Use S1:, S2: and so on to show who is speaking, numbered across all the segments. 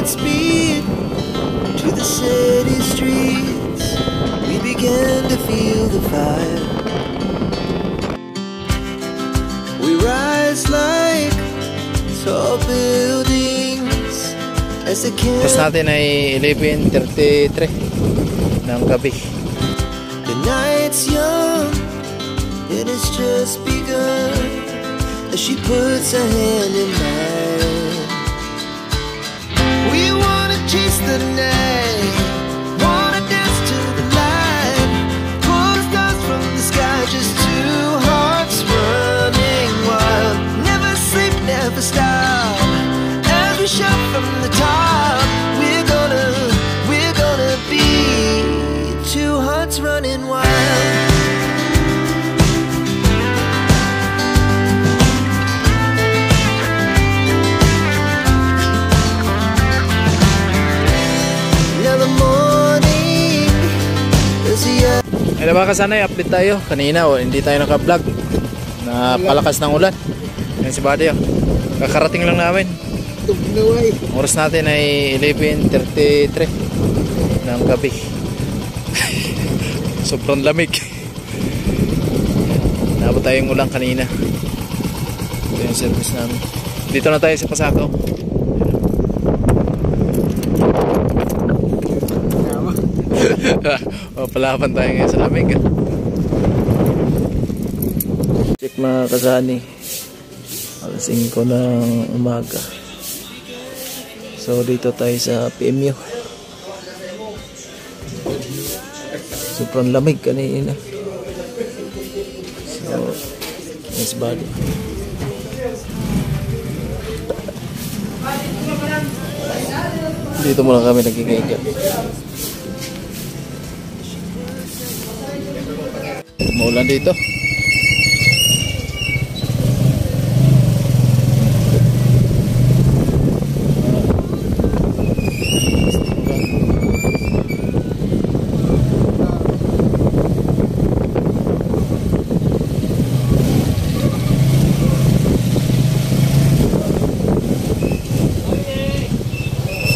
S1: Godspeed to the city streets. We began to feel the fire. We rise like tall buildings as the
S2: Tapos natin ay 11:33 ng gabi.
S1: The night's young, it has just begun as she puts her hand in mine. We wanna chase the night, wanna dance to the light, pull the stars from the sky, just two hearts running wild. Never sleep, never stop, as we shout from the top. We're gonna be two hearts running wild.
S2: Ay diba kasanay, update tayo. Kanina hindi tayo naka-vlog. Napalakas ng ulan. Yan si Buddy kakarating lang namin. Ang oras natin ay 11:33 ng gabi. Sobrang lamig. Naabot tayong ulan kanina. Ito yung service namin. Dito na tayo sa Pasakaw. Palaban tayo ngayon sa lamig. Check mga kasani, alas 5 ng umaga. So dito tayo sa PMU. Sobrang lamig kanina. So nice body. Dito muna kami nagkikaigan. Maulan dito.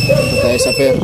S2: Dito tayo sa pier.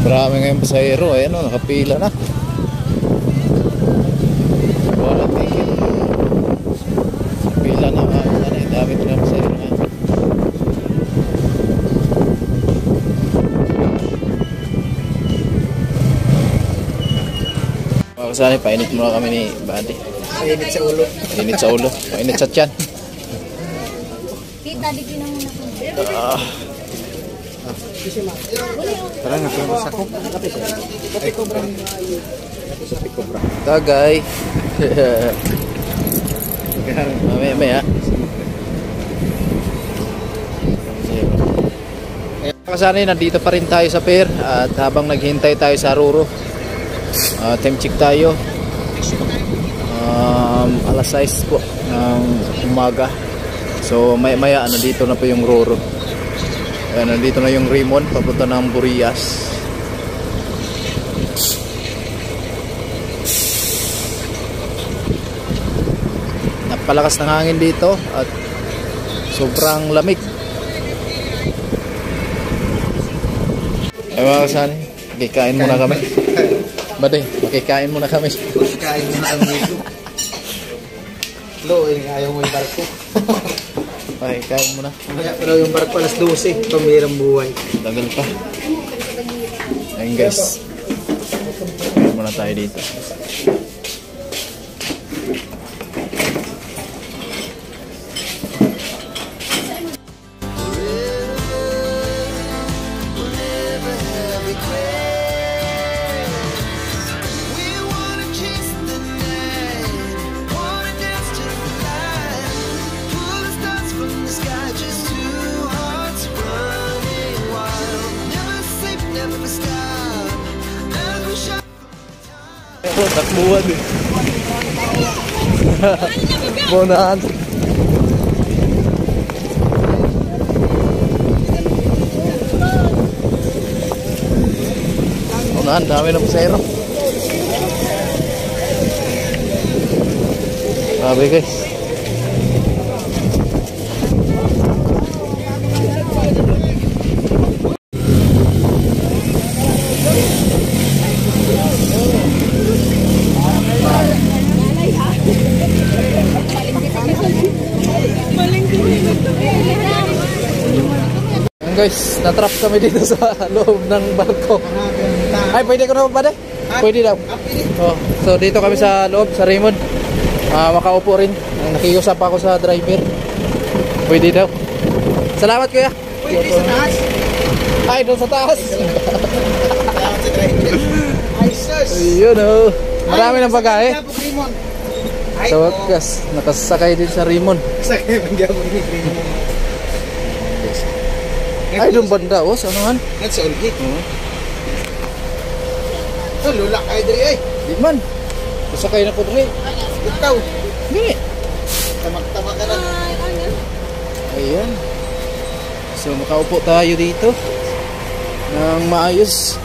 S2: Marami ngayong pasahero, ayan o, nakapila na. Wala ticket. Pila na nga, sana eh, dami ko na pasahero nga. Sana painit muna kami ni Buddy.
S1: Painit sa ulo.
S2: Painit sa ulo, painit sa tiyan.
S3: Tita, di na muna.
S2: Parang nagpapasa ko. Tagay. Maya. Kasanay, nandito pa rin tayo sa pier. At habang naghihintay tayo sa Ruro, time check tayo. Alas 6 po ng umaga. So maya nandito na po yung Ruro. Ayan, nandito na yung Rimon, papunta ng Burias. Napalakas ng hangin dito at sobrang lamig. Ay mga kasani, makikain muna kami. Baday, makikain muna kami.
S1: Makikain muna kami. Lo, ayaw mo yung barko.
S2: Makikain muna.
S1: Pero yung barko alas 12, pambirang buhay.
S2: Tagal pa. Ayun guys. Ayun muna muna tayo dito. Ako, takbuhan eh. Bunahan. Bunahan, dami ng pasero. Grabe guys. Guys, natrap kami dito sa loob ng barko. Ay, pwede ko naman ba de? Pwede daw. Oh, so dito kami sa loob, sa Raymond. Makaupo rin. Nakiusap ako sa driver. Pwede daw. Salamat kuya.
S4: Pwede sa taas.
S2: Ay, doon sa taas.
S4: Ay, sus.
S2: Ayun oh. Marami ng bagahe.
S4: Ay,
S2: Sa wakas, nakasakay din sa Raymond.
S4: sakay man gyapon ni Raymond.
S2: Ay, doon banda oh, sanuhan.
S4: Nat sa ulgi. Oh, lulak ay diri ay.
S2: Di man. Kasakay na ko rin.
S4: Ikaw.
S2: Gini.
S4: Tamak-tamak ka na.
S2: Ayan. So makaupo tayo dito ng maayos.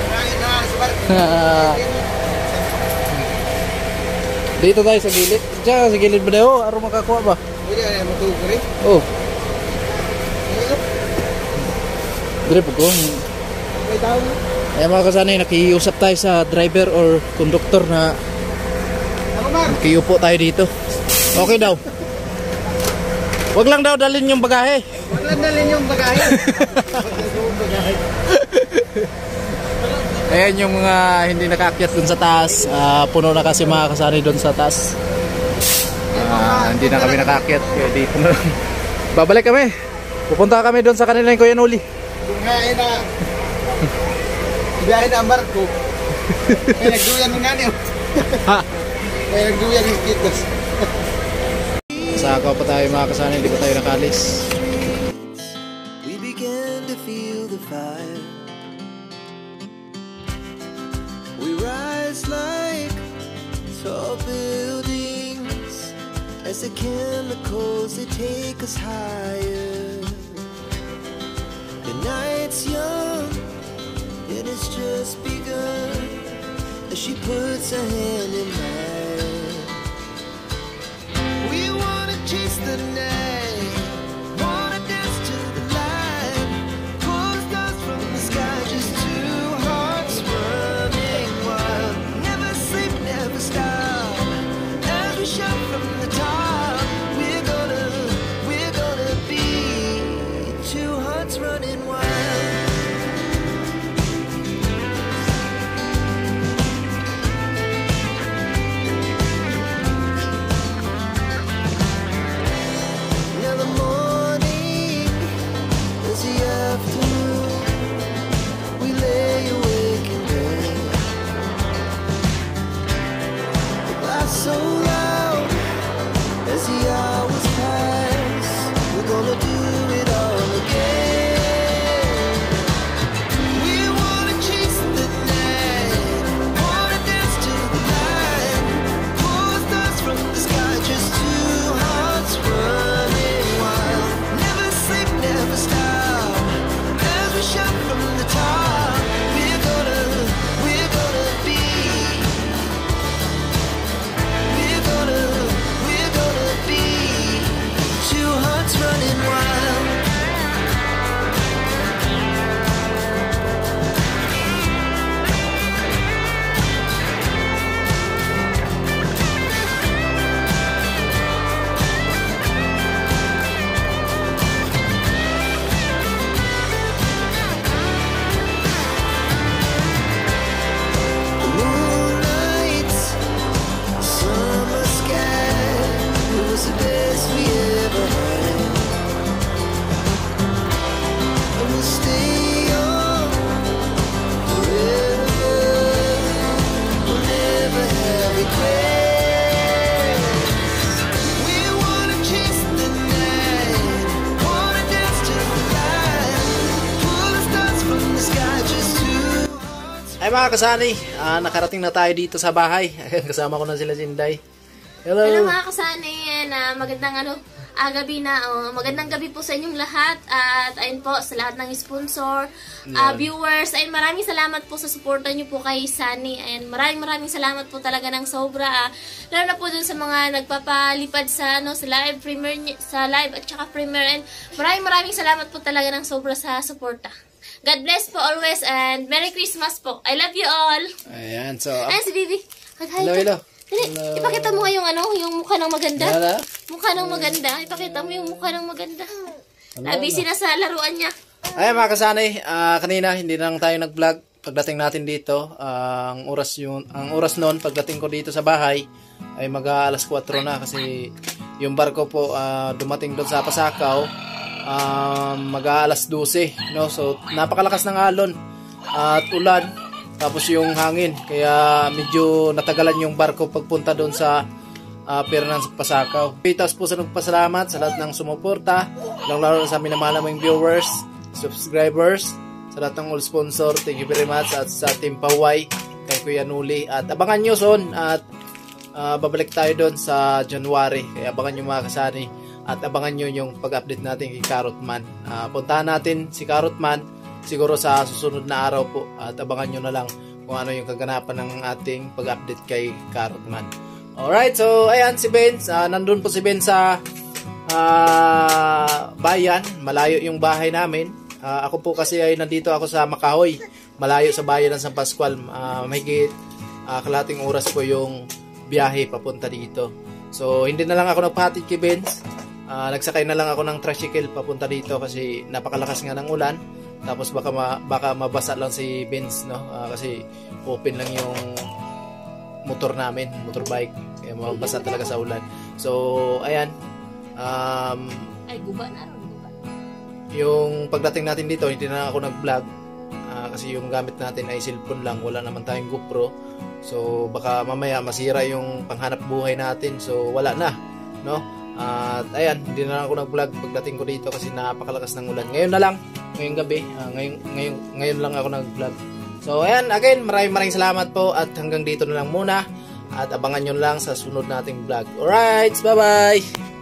S4: Nangin na sa barko.
S2: Dito tayo sa gilid. Diyan sa gilid ba daw? Aro makakuha ba?
S4: Pwede ay matulog rin.
S2: Oh, dire po ko.
S4: May tao na.
S2: Ay mga kasanay, nakiusap tayo sa driver or conductor na
S4: Ano man?
S2: nakiupo tayo dito. Okay daw. Wag lang daw dalhin yung bagahe.
S4: Wag lang dalhin yung bagahe.
S2: Ayan yung mga hindi nakaakyat dun sa taas. Puno na kasi mga kasanay dun sa taas. Hindi na kami nakaakyat. Kaya dito na. Babalik kami. Pupunta kami dun sa kanila yung Kuya Noli.
S4: Bungain na. Biyahe na ang barko. May nagduyan mo nga niyo. May nagduyan yung kitos.
S2: Sakaw pa tayo mga kasanay. Hindi pa tayo nakalis.
S1: We began to feel the fire. We rise like tall buildings as the chemicals they take us higher. The night's young, it has just begun as she puts her hand in mine. We wanna chase the night, wanna dance to the light, pull the stars from the sky, just two hearts running wild. Never sleep, never stop, as we shout from the top. We're gonna be two hearts running wild.
S2: Ay mga kasani, nakarating na tayo dito sa bahay. Kasama ko na sila Jinday. Hello.
S3: Hello mga kasani, magandang gabi na. Magandang gabi po sa inyong lahat. At ayun po, sa lahat ng sponsor, viewers. Ayun, maraming salamat po sa suporta niyo po kay Sunny. Ayun, maraming salamat po talaga ng sobra. Lalo na po dun sa mga nagpapalipad sa, sa live premiere, sa live at saka premiere. And maraming salamat po talaga ng sobra sa suporta. God bless po always and Merry Christmas po. I love you all.
S2: Ayan, so...
S3: Ayan si Bibi.
S2: Hello.
S3: Dali, ipakita mo nga yung mukha ng maganda.
S2: Hello.
S3: Mukha ng maganda. Ipakita mo yung mukha ng maganda. Busy na sa laruan niya.
S2: Ay mga kasanay, kanina hindi na lang tayo nag-vlog. Pagdating natin dito, ang oras noon pagdating ko dito sa bahay ay mag-alas 4 na kasi yung barko po dumating doon sa Pasakaw mag-alas 12, no? So napakalakas ng alon at ulan. Tapos yung hangin, kaya medyo natagalan yung barko pagpunta doon sa pier ng Pasakaw. Tapos po sa nagpasalamat sa lahat ng sumuporta, lalo sa minamahal naming viewers, subscribers, sa lahat ng all sponsor, thank you very much, at sa Team Paway, kay Kuya Nuli. At abangan nyo son, at babalik tayo doon sa January, kaya abangan nyo mga kasani, at abangan nyo yung pag-update natin kay Carrotman. Puntahan natin si Carrotman siguro sa susunod na araw po at abangan nyo na lang kung ano yung kaganapan ng ating pag-update kay Carrotman. Alright, so ayan si Benz, nandun po si Benz sa bayan, malayo yung bahay namin. Ako po kasi ay nandito ako sa Makahoy, malayo sa bayan ng San Pascual. Mahigit kalahating oras po yung biyahe papunta dito. So hindi na lang ako nagpahatid kay Benz, nagsakay na lang ako ng tricycle papunta dito kasi napakalakas nga ng ulan. Tapos baka mabasa lang si Benz, no? Kasi open lang yung motor namin, motorbike. Kaya mabasa talaga sa ulan. So, ayan.
S3: Ay, guba na ron, guba.
S2: Yung pagdating natin dito, hindi na ako nag-vlog. Kasi yung gamit natin ay cellphone lang. Wala naman tayong GoPro. So, baka mamaya masira yung panghanap buhay natin. So, wala na, no? At ayan, hindi na lang ako nag-vlog pagdating ko dito kasi napakalakas ng ulan. Ngayon na lang, ngayong gabi, ngayon lang ako nag-vlog. So ayan, again, maraming salamat po at hanggang dito na lang muna at abangan nyo lang sa sunod nating vlog. Alright, bye-bye!